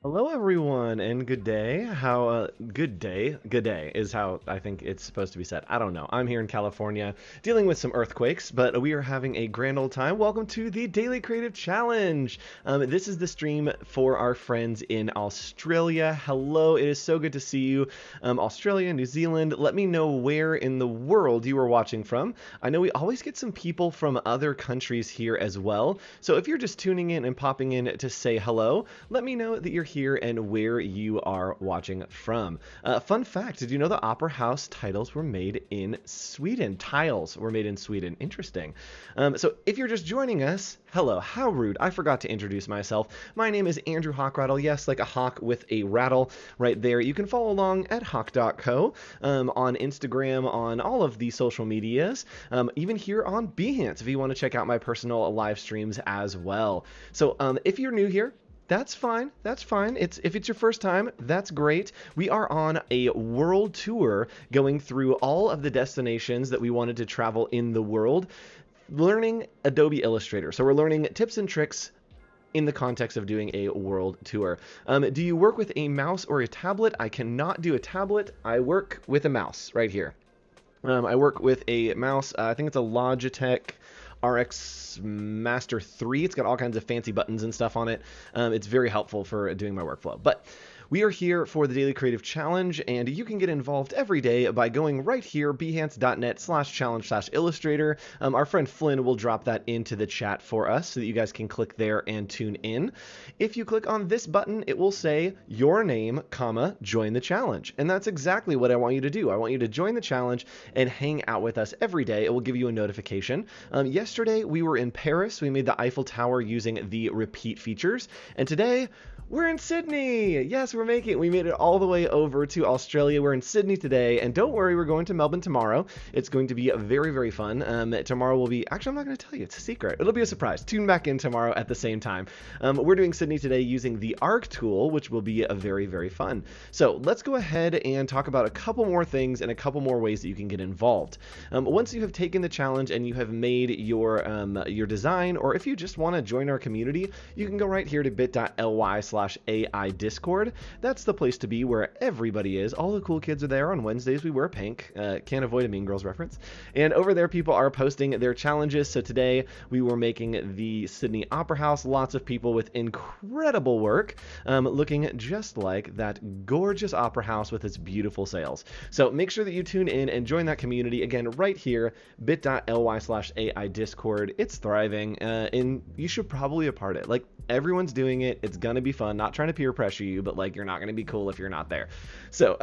Hello, everyone, and good day. Good day is how I think it's supposed to be said. I don't know. I'm here in California dealing with some earthquakes, but we are having a grand old time. Welcome to the Daily Creative Challenge. This is the stream for our friends in Australia. Hello, it is so good to see you. Australia, New Zealand, let me know where in the world you are watching from. I know we always get some people from other countries here as well. So if you're just tuning in and popping in to say hello, let me know that you're here and where you are watching from. Fun fact, did you know the Opera House titles were made in Sweden? Tiles were made in Sweden. Interesting. So if you're just joining us, hello, how rude. I forgot to introduce myself. My name is Andrew Hawkrattle. Yes, like a hawk with a rattle right there. You can follow along at hawk.co on Instagram, on all of the social medias, even here on Behance if you want to check out my personal live streams as well. So if you're new here, that's fine. That's fine. If it's your first time, that's great. We are on a world tour going through all of the destinations that we wanted to travel in the world, learning Adobe Illustrator. So we're learning tips and tricks in the context of doing a world tour. Do you work with a mouse or a tablet? I cannot do a tablet. I work with a mouse right here. I work with a mouse. I think it's a Logitech RX Master 3. It's got all kinds of fancy buttons and stuff on it. It's very helpful for doing my workflow. But we are here for the Daily Creative Challenge, and you can get involved every day by going right here, behance.net/challenge/illustrator. Our friend Flynn will drop that into the chat for us so that you guys can click there and tune in. If you click on this button, it will say your name, comma, join the challenge. And that's exactly what I want you to do. I want you to join the challenge and hang out with us every day. It will give you a notification. Yesterday, we were in Paris. We made the Eiffel Tower using the repeat features. And today, we're in Sydney. Yes, we made it all the way over to Australia. We're in Sydney today, and don't worry, we're going to Melbourne tomorrow. It's going to be very, very fun. Tomorrow will be, actually, I'm not going to tell you. It's a secret. It'll be a surprise. Tune back in tomorrow at the same time. We're doing Sydney today using the Arc tool, which will be very, very fun. So let's go ahead and talk about a couple more things and a couple more ways that you can get involved. Once you have taken the challenge and you have made your design, or if you just want to join our community, you can go right here to bit.ly/AI Discord. That's the place to be where everybody is. All the cool kids are there. On Wednesdays, we wear pink. Can't avoid a Mean Girls reference. And over there, people are posting their challenges. So today, we were making the Sydney Opera House. Lots of people with incredible work, looking just like that gorgeous opera house with its beautiful sails. So make sure that you tune in and join that community. Again, right here, bit.ly/AI Discord. It's thriving, and you should probably be a part of it. Like, everyone's doing it. It's going to be fun. Not trying to peer pressure you, but like, you're not going to be cool if you're not there. So,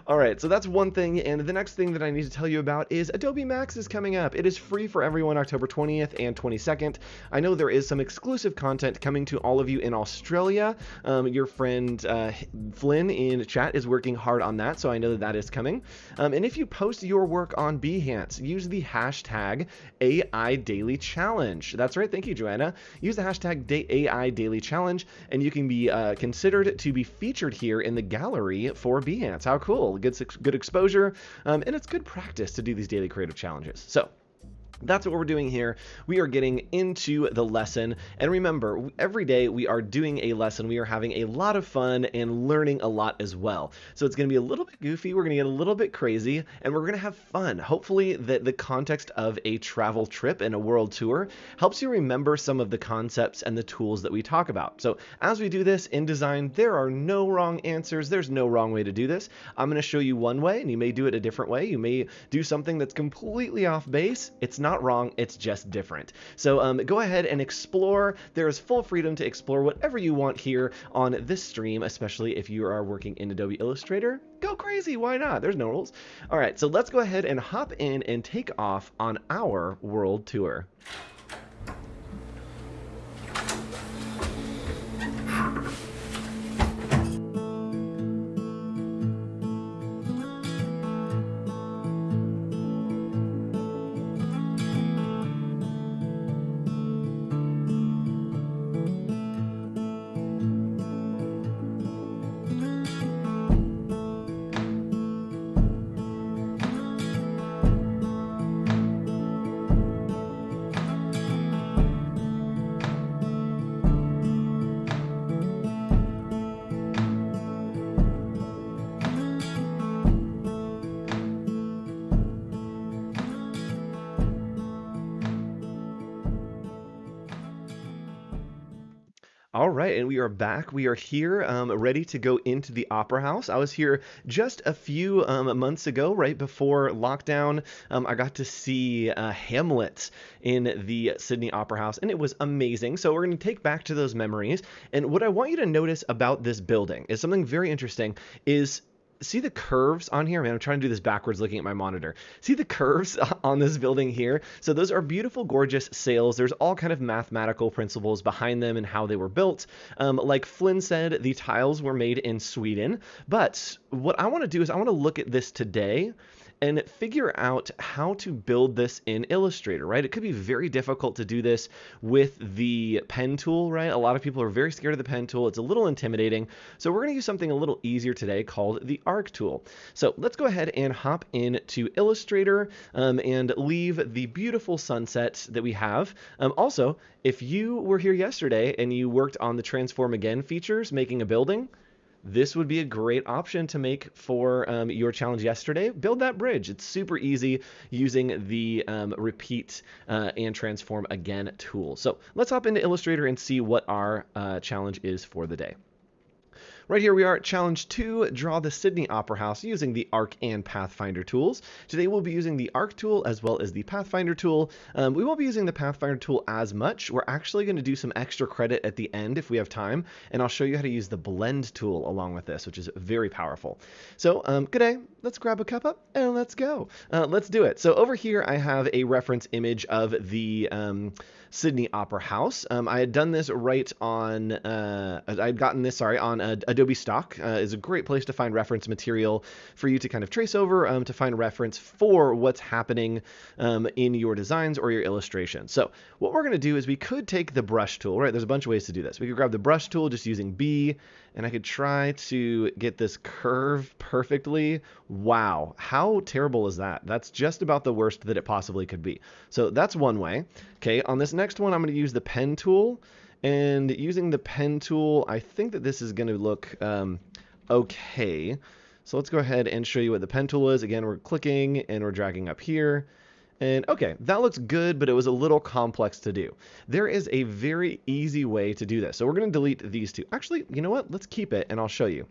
all right. So that's one thing. And the next thing that I need to tell you about is Adobe Max is coming up. It is free for everyone October 20th and 22nd. I know there is some exclusive content coming to all of you in Australia. Your friend Flynn in chat is working hard on that, so I know that that is coming. And if you post your work on Behance, use the hashtag AI Daily Challenge. That's right. Thank you, Joanna. Use the hashtag AI Daily Challenge, and you can be considered to be featured here in the gallery for Behance. How cool. Good exposure, and it's good practice to do these daily creative challenges. So that's what we're doing here. We are getting into the lesson. And remember, every day we are doing a lesson. We are having a lot of fun and learning a lot as well. So it's going to be a little bit goofy. We're going to get a little bit crazy, and we're going to have fun. Hopefully the context of a travel trip and a world tour helps you remember some of the concepts and the tools that we talk about. So as we do this in design, there are no wrong answers. There's no wrong way to do this. I'm going to show you one way, and you may do it a different way. You may do something that's completely off base. It's not wrong, it's just different. So go ahead and explore. There is full freedom to explore whatever you want here on this stream, especially if you are working in Adobe Illustrator. Go crazy, why not? There's no rules. All right, so let's go ahead and hop in and take off on our world tour. All right, and we are back. We are here, ready to go into the Opera House. I was here just a few months ago, right before lockdown. I got to see Hamlet in the Sydney Opera House, and it was amazing. So we're going to take back to those memories. And what I want you to notice about this building is something very interesting. Is see the curves on here? Man, I'm trying to do this backwards looking at my monitor. See the curves on this building here? So those are beautiful, gorgeous sails. There's all kind of mathematical principles behind them and how they were built. Like Flynn said, the tiles were made in Sweden. But what I want to do is I want to look at this today and figure out how to build this in Illustrator, right? It could be very difficult to do this with the pen tool, right? A lot of people are very scared of the pen tool. It's a little intimidating. So we're going to use something a little easier today called the Arc tool. So let's go ahead and hop into Illustrator and leave the beautiful sunset that we have. Also, if you were here yesterday and you worked on the Transform Again features, making a building, this would be a great option to make for your challenge yesterday. Build that bridge. It's super easy using the repeat and transform again tool. So let's hop into Illustrator and see what our challenge is for the day. Right here we are at Challenge 2, draw the Sydney Opera House using the Arc and Pathfinder tools. Today we'll be using the Arc tool as well as the Pathfinder tool. We won't be using the Pathfinder tool as much. We're actually going to do some extra credit at the end if we have time, and I'll show you how to use the Blend tool along with this, which is very powerful. So good day. Let's grab a cup up and let's go. Let's do it. So over here I have a reference image of the Sydney Opera House. I had done this right on, I'd gotten this, sorry, on Adobe Stock. Is a great place to find reference material for you to kind of trace over to find reference for what's happening in your designs or your illustrations. So what we're going to do is we could take the brush tool, right? There's a bunch of ways to do this. We could grab the brush tool just using B, and I could try to get this curve perfectly. Wow, how terrible is that? That's just about the worst that it possibly could be. So that's one way. Okay, on this next one, I'm going to use the pen tool. And using the pen tool, I think that this is going to look okay. So let's go ahead and show you what the pen tool is. Again, we're clicking and we're dragging up here. And okay, that looks good, but it was a little complex to do. There is a very easy way to do this. So we're going to delete these two. Actually, you know what? Let's keep it and I'll show you.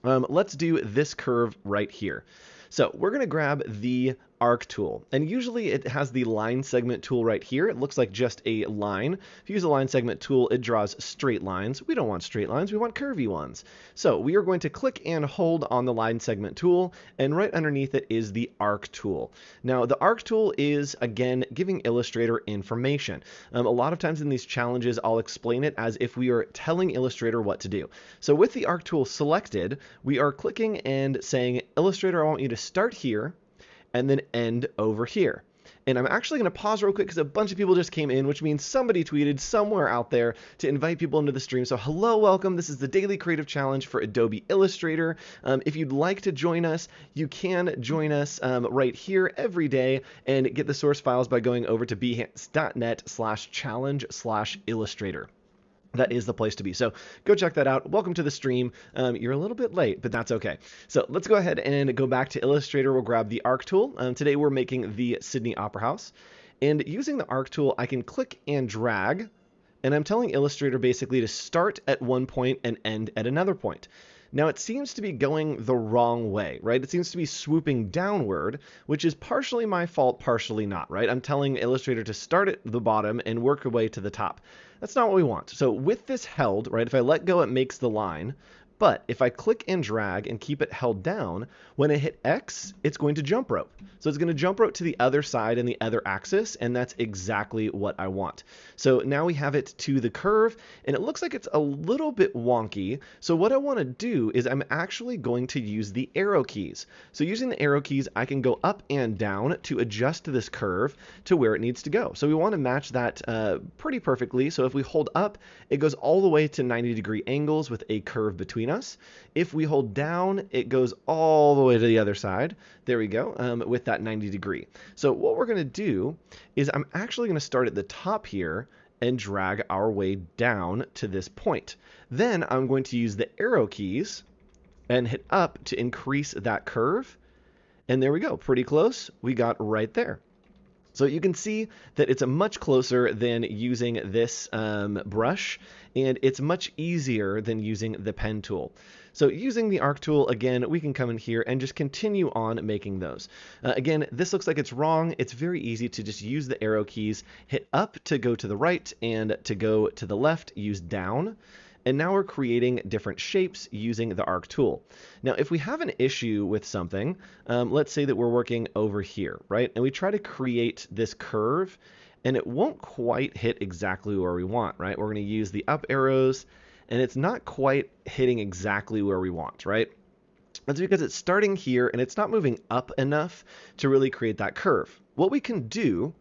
Let's do this curve right here. So we're going to grab the Arc tool, and usually it has the line segment tool right here. It looks like just a line. If you use a line segment tool, it draws straight lines. We don't want straight lines, we want curvy ones. So we are going to click and hold on the line segment tool, and right underneath it is the Arc tool. Now the Arc tool is, again, giving Illustrator information. A lot of times in these challenges, I'll explain it as if we are telling Illustrator what to do. So with the Arc tool selected, we are clicking and saying, Illustrator, I want you to start here, and then end over here. And I'm actually going to pause real quick because a bunch of people just came in, which means somebody tweeted somewhere out there to invite people into the stream. So hello, welcome. This is the Daily Creative Challenge for Adobe Illustrator. If you'd like to join us, you can join us right here every day and get the source files by going over to behance.net/challenge/illustrator. That is the place to be. So go check that out. Welcome to the stream. You're a little bit late, but that's okay. So let's go ahead and go back to Illustrator. We'll grab the Arc tool. Today we're making the Sydney Opera House. And using the Arc tool, I can click and drag. And I'm telling Illustrator basically to start at one point and end at another point. Now it seems to be going the wrong way, right? It seems to be swooping downward, which is partially my fault, partially not, right? I'm telling Illustrator to start at the bottom and work our way to the top. That's not what we want. So with this held, right, if I let go, it makes the line. But if I click and drag and keep it held down, when I hit X, it's going to jump rope. So it's going to jump rope to the other side and the other axis, and that's exactly what I want. So now we have it to the curve, and it looks like it's a little bit wonky. So what I want to do is I'm actually going to use the arrow keys. So using the arrow keys, I can go up and down to adjust this curve to where it needs to go. So we want to match that pretty perfectly. So if we hold up, it goes all the way to 90-degree angles with a curve between us. If we hold down, it goes all the way to the other side. There we go, with that 90-degree. So what we're going to do is I'm actually going to start at the top here and drag our way down to this point. Then I'm going to use the arrow keys and hit up to increase that curve. And there we go, pretty close. We got right there. So you can see that it's a much closer than using this brush, and it's much easier than using the pen tool. So using the Arc tool, again, we can come in here and just continue on making those. Again, this looks like it's wrong. It's very easy to just use the arrow keys, hit up to go to the right, and to go to the left, use down. And now we're creating different shapes using the Arc tool. Now, if we have an issue with something, let's say that we're working over here, right? And we try to create this curve, and it won't quite hit exactly where we want, right? We're going to use the up arrows, and it's not quite hitting exactly where we want, right? That's because it's starting here, and it's not moving up enough to really create that curve. What we can do,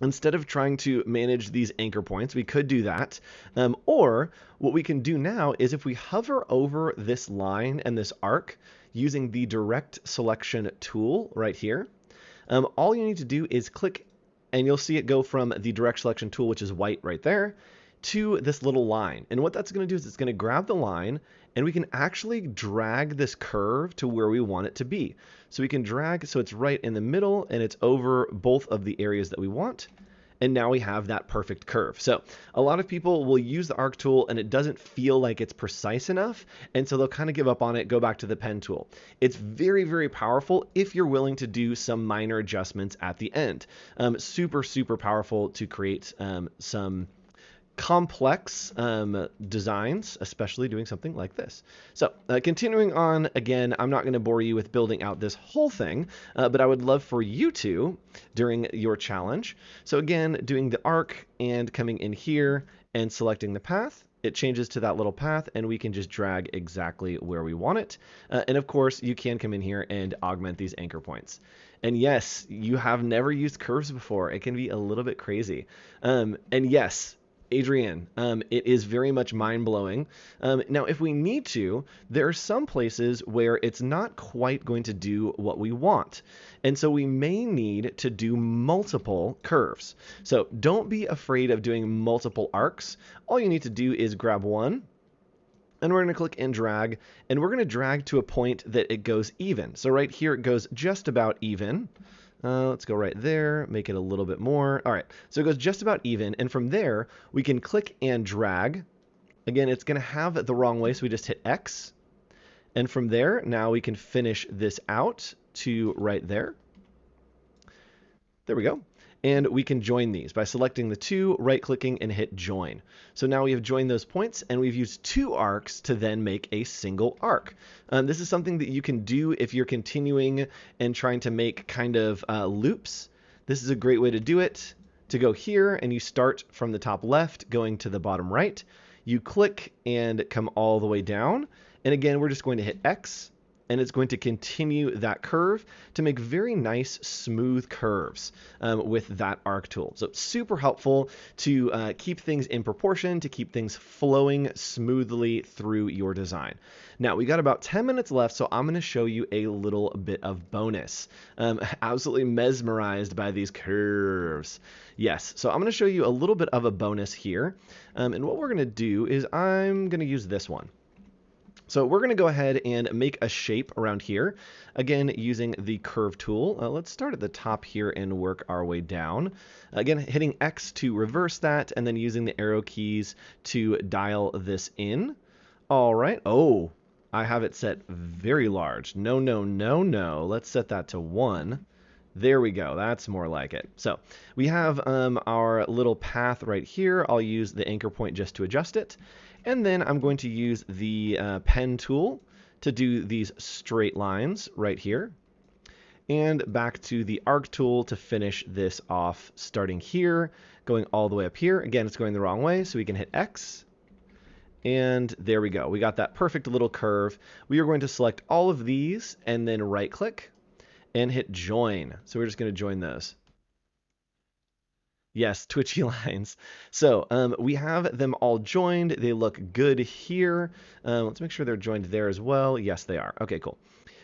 instead of trying to manage these anchor points, we could do that. Or what we can do now is if we hover over this line and this arc using the direct selection tool right here, all you need to do is click and you'll see it go from the direct selection tool, which is white right there, to this little line. And what that's going to do is it's going to grab the line and we can actually drag this curve to where we want it to be. So we can drag so it's right in the middle and it's over both of the areas that we want. And now we have that perfect curve. So a lot of people will use the Arc tool and it doesn't feel like it's precise enough. And so they'll kind of give up on it, go back to the pen tool. It's very, very powerful if you're willing to do some minor adjustments at the end. Super, super powerful to create some complex designs, especially doing something like this. So continuing on, again, I'm not going to bore you with building out this whole thing, but I would love for you to during your challenge. So again, doing the arc and coming in here and selecting the path, it changes to that little path and we can just drag exactly where we want it. And of course, you can come in here and augment these anchor points. And yes, you have never used curves before. It can be a little bit crazy. And yes, Adrienne, it is very much mind-blowing. Now, if we need to, there are some places where it's not quite going to do what we want. And so we may need to do multiple curves. So don't be afraid of doing multiple arcs. All you need to do is grab one, and we're going to click and drag, and we're going to drag to a point that it goes even. So right here, it goes just about even. Let's go right there, make it a little bit more. All right, so it goes just about even. And from there, we can click and drag. Again, it's going to have it the wrong way, so we just hit X. And from there, now we can finish this out to right there. There we go. And we can join these by selecting the two, right-clicking, and hit join. So now we have joined those points, and we've used two arcs to then make a single arc. This is something that you can do if you're continuing and trying to make kind of loops. This is a great way to do it. To go here, and you start from the top left, going to the bottom right. You click and come all the way down. And again, we're just going to hit X. And it's going to continue that curve to make very nice smooth curves with that arc tool. So super helpful to keep things in proportion, to keep things flowing smoothly through your design. Now we got about 10 minutes left, so I'm going to show you a little bit of bonus. Absolutely mesmerized by these curves. Yes, so I'm going to show you a little bit of a bonus here. And what we're going to do is I'm going to use this one. So we're going to go ahead and make a shape around here, again, using the curve tool. Let's start at the top here and work our way down. Again, hitting X to reverse that, and then using the arrow keys to dial this in. All right. Oh, I have it set very large. No, no, no, no. Let's set that to 1. There we go. That's more like it. So we have our little path right here. I'll use the anchor point just to adjust it. And then I'm going to use the pen tool to do these straight lines right here. And back to the arc tool to finish this off, starting here, going all the way up here. Again, it's going the wrong way, so we can hit X. And there we go. We got that perfect little curve. We are going to select all of these and then right-click and hit join. So we're just going to join those. Yes, twitchy lines. So we have them all joined. They look good here. Let's make sure they're joined there as well. Yes, they are. Okay, cool.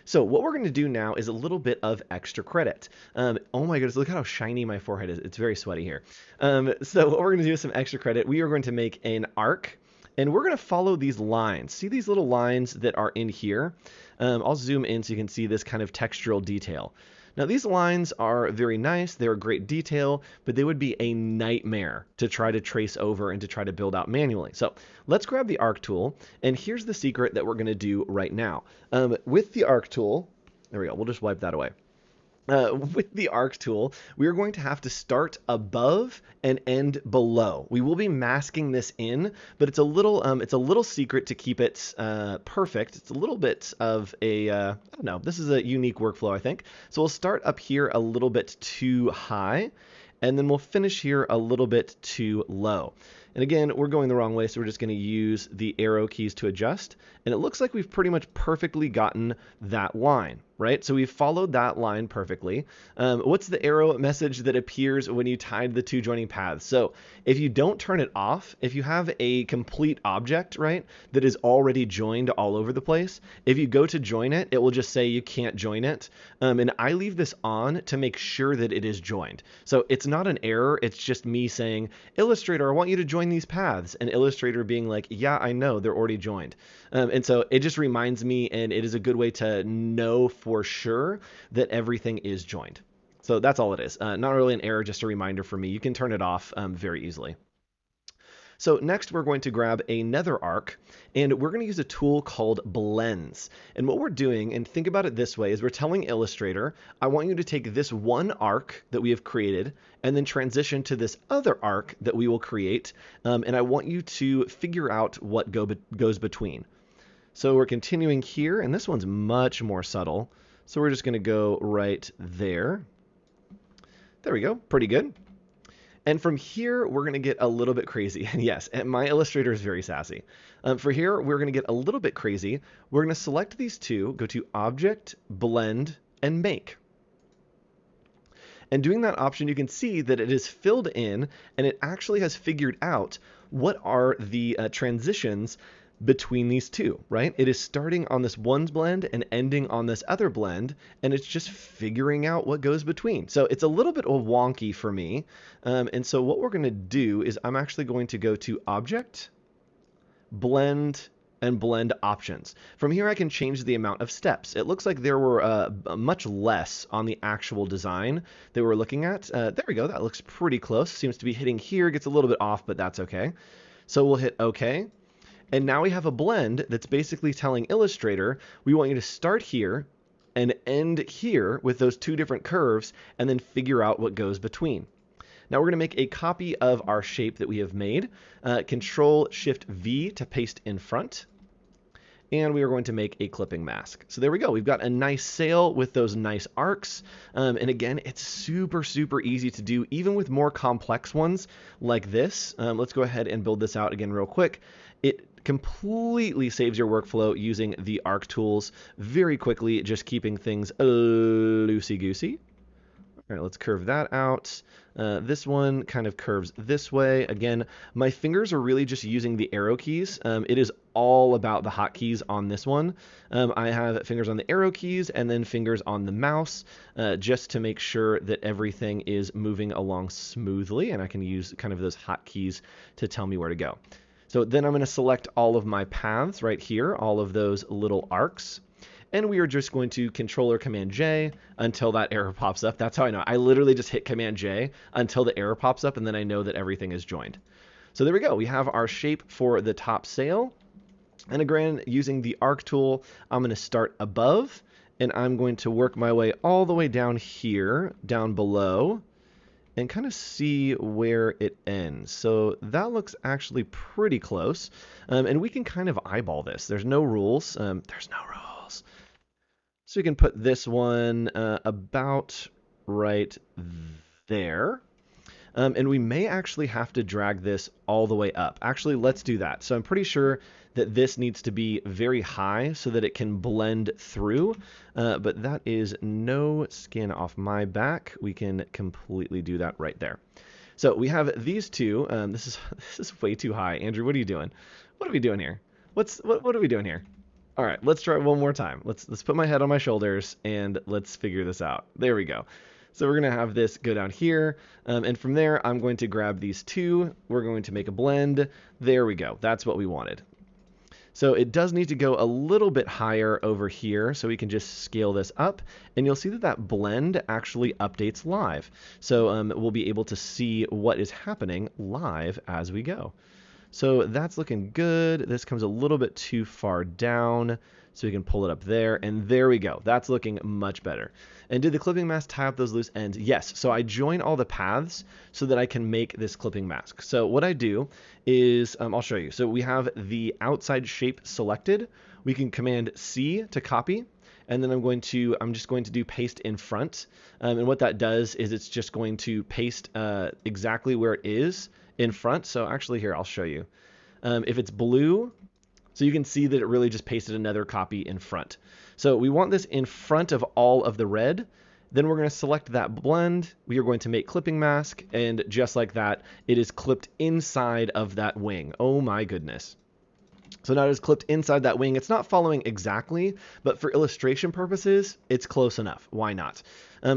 So what we're going to do now is a little bit of extra credit. Oh my goodness, look how shiny my forehead is. It's very sweaty here. So what we're going to do is some extra credit. We are going to make an arc, and we're going to follow these lines. See these little lines that are in here? I'll zoom in so you can see this kind of textural detail. Now these lines are very nice, they're great detail, but they would be a nightmare to try to trace over and to try to build out manually. So let's grab the Arc tool, and here's the secret that we're going to do right now. With the Arc tool, there we go, we'll just wipe that away. With the Arc tool, we are going to have to start above and end below. We will be masking this in, but it's a little secret to keep it perfect. It's a little bit of a, I don't know, this is a unique workflow, I think. So we'll start up here a little bit too high, and then we'll finish here a little bit too low. And again, we're going the wrong way, so we're just going to use the arrow keys to adjust. And it looks like we've pretty much perfectly gotten that line, right? So we've followed that line perfectly. What's the arrow message that appears when you tied the two joining paths? So if you don't turn it off, if you have a complete object, right, that is already joined all over the place, if you go to join it, it will just say you can't join it. And I leave this on to make sure that it is joined. So it's not an error. It's just me saying, Illustrator, I want you to join these paths, and Illustrator being like, yeah, I know, they're already joined. And so it just reminds me, and it is a good way to know for sure that everything is joined. So that's all it is. Not really an error, just a reminder for me. You can turn it off very easily. So next we're going to grab another arc, and we're going to use a tool called blends. And what we're doing, and think about it this way, is we're telling Illustrator, I want you to take this one arc that we have created and then transition to this other arc that we will create, and I want you to figure out what goes between. So we're continuing here, and this one's much more subtle. So we're just going to go right there. There we go, pretty good. And from here, we're going to get a little bit crazy. And yes, my Illustrator is very sassy. For here, we're going to get a little bit crazy. We're going to select these two, go to Object, Blend, and Make. And doing that option, you can see that it is filled in, and it actually has figured out what are the transitions between these two, right? It is starting on this one blend and ending on this other blend, and it's just figuring out what goes between. So it's a little bit wonky for me. And so what we're going to do is I'm actually going to go to Object, Blend, and Blend Options. From here, I can change the amount of steps. It looks like there were much less on the actual design that we're looking at. There we go. That looks pretty close. Seems to be hitting here. Gets a little bit off, but that's okay. So we'll hit OK. And now we have a blend that's basically telling Illustrator, we want you to start here and end here with those two different curves, and then figure out what goes between. Now we're going to make a copy of our shape that we have made. Control-Shift-V to paste in front. And we are going to make a clipping mask. So there we go. We've got a nice sail with those nice arcs. And again, it's super, super easy to do, even with more complex ones like this. Let's go ahead and build this out again real quick. It completely saves your workflow using the Arc tools very quickly, just keeping things loosey-goosey. All right, let's curve that out. This one kind of curves this way. Again, my fingers are really just using the arrow keys. It is all about the hotkeys on this one. I have fingers on the arrow keys and then fingers on the mouse just to make sure that everything is moving along smoothly, and I can use kind of those hotkeys to tell me where to go. So then I'm going to select all of my paths right here, all of those little arcs. And we are just going to Control or Command J until that error pops up. That's how I know. I literally just hit Command J until the error pops up, and then I know that everything is joined. So there we go. We have our shape for the top sail. And again, using the Arc tool, I'm going to start above, and I'm going to work my way all the way down here, down below, and kind of see where it ends. So that looks actually pretty close. And we can kind of eyeball this. There's no rules. There's no rules. So we can put this one about right there. And we may actually have to drag this all the way up. Actually, let's do that. So I'm pretty sure that this needs to be very high so that it can blend through, but that is no skin off my back. We can completely do that right there. So we have these two. This is way too high. Andrew, what are you doing? What are we doing here? What are we doing here? All right, let's try it one more time. Let's put my head on my shoulders and let's figure this out. There we go. So we're going to have this go down here, and from there, I'm going to grab these two. We're going to make a blend. There we go. That's what we wanted. So it does need to go a little bit higher over here, so we can just scale this up, and you'll see that that blend actually updates live. So we'll be able to see what is happening live as we go. So that's looking good. This comes a little bit too far down, so we can pull it up there, and there we go. That's looking much better. And did the clipping mask tie up those loose ends? Yes. So I join all the paths so that I can make this clipping mask. So what I do is, I'll show you. So we have the outside shape selected. We can Command C to copy. And then I'm just going to do paste in front. And what that does is it's just going to paste exactly where it is in front. So actually here, I'll show you. If it's blue, so you can see that it really just pasted another copy in front. So we want this in front of all of the red. Then we're going to select that blend. We are going to make clipping mask. And just like that, it is clipped inside of that wing. Oh my goodness. So now it is clipped inside that wing. It's not following exactly, but for illustration purposes, it's close enough. Why not?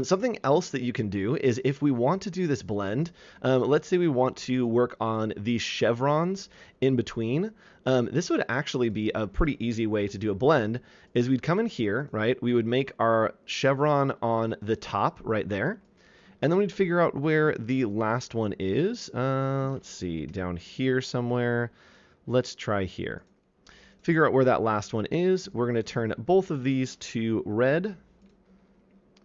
Something else that you can do is if we want to do this blend, let's say we want to work on these chevrons in between. This would actually be a pretty easy way to do a blend, is we'd come in here, right? We would make our chevron on the top right there. And then we'd figure out where the last one is. Let's see, down here somewhere. Let's try here. Figure out where that last one is. We're going to turn both of these to red.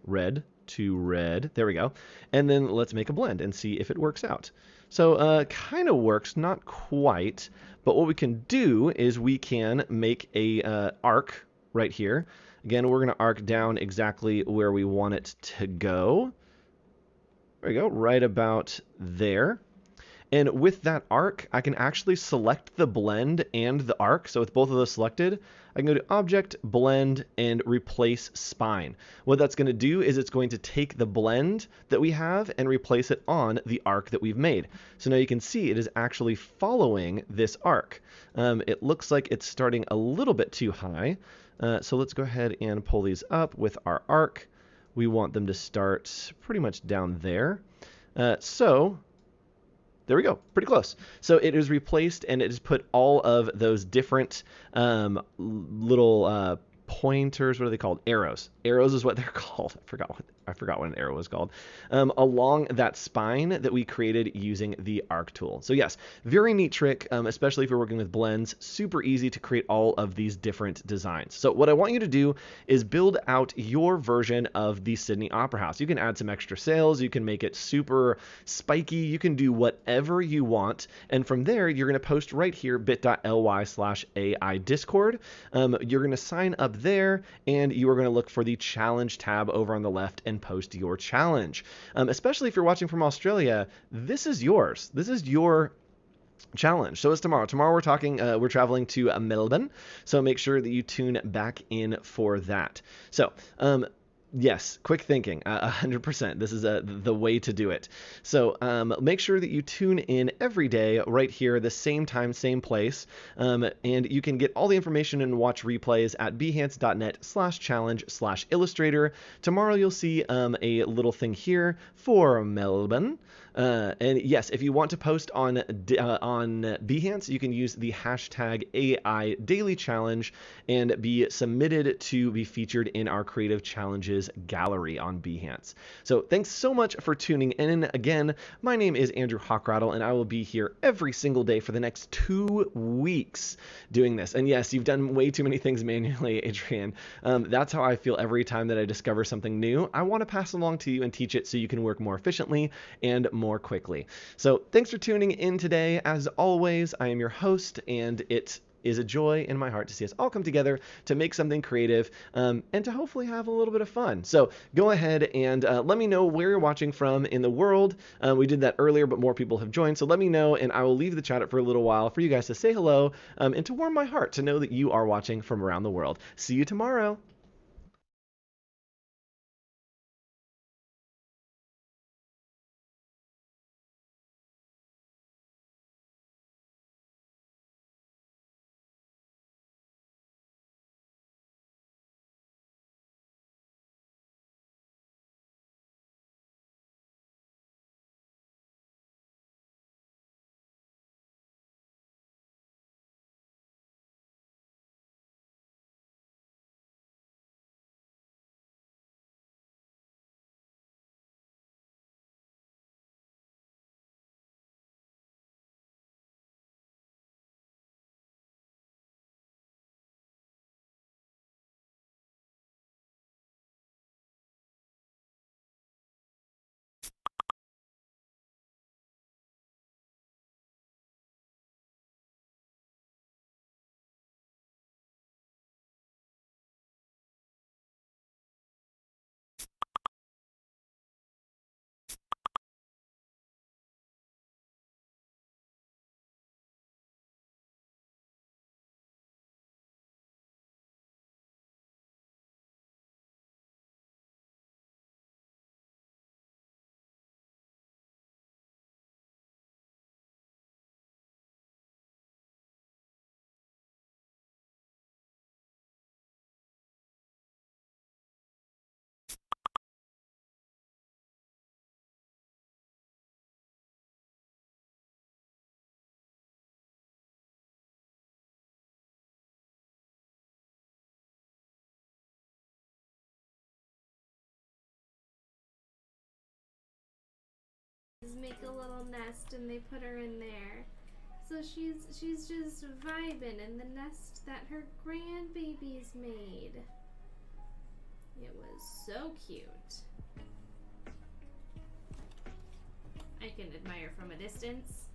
Red to red. There we go. And then let's make a blend and see if it works out. So kind of works, not quite. But what we can do is we can make a arc right here. Again, we're going to arc down exactly where we want it to go. There we go, right about there. And with that arc, I can actually select the blend and the arc. So with both of those selected, I can go to Object, Blend, and Replace Spine. What that's going to do is it's going to take the blend that we have and replace it on the arc that we've made. So now you can see it is actually following this arc. It looks like it's starting a little bit too high. So let's go ahead and pull these up with our arc. We want them to start pretty much down there. There we go, pretty close. So it is replaced and it has put all of those different little pointers, what are they called? Arrows. Arrows is what they're called. I forgot what an arrow was called. Along that spine that we created using the arc tool. So yes, very neat trick, especially if you're working with blends. Super easy to create all of these different designs. So what I want you to do is build out your version of the Sydney Opera House. You can add some extra sails. You can make it super spiky. You can do whatever you want. And from there, you're going to post right here, bit.ly/AI Discord. You're going to sign up there, and you are going to look for the challenge tab over on the left and post your challenge. Especially if you're watching from Australia, this is yours. This is your challenge. So it's tomorrow. Tomorrow we're traveling to Melbourne. So make sure that you tune back in for that. So, yes, quick thinking, 100%. This is the way to do it. So make sure that you tune in every day right here, the same time, same place. And you can get all the information and watch replays at behance.net/challenge/illustrator. Tomorrow you'll see a little thing here for Melbourne. And yes, if you want to post on Behance, you can use the hashtag AI Daily Challenge and be submitted to be featured in our Creative Challenges gallery on Behance. So thanks so much for tuning in. Again, my name is Andrew Hockrattle, and I will be here every single day for the next 2 weeks doing this. And yes, you've done way too many things manually, Adrian. That's how I feel every time that I discover something new. I want to pass along to you and teach it so you can work more efficiently and more quickly. So thanks for tuning in today. As always, I am your host, and it is a joy in my heart to see us all come together to make something creative and to hopefully have a little bit of fun. So go ahead and let me know where you're watching from in the world. We did that earlier, but more people have joined. So let me know, and I will leave the chat up for a little while for you guys to say hello and to warm my heart to know that you are watching from around the world. See you tomorrow. make a little nest and they put her in there. So she's just vibing in the nest that her grandbabies made. It was so cute. I can admire from a distance.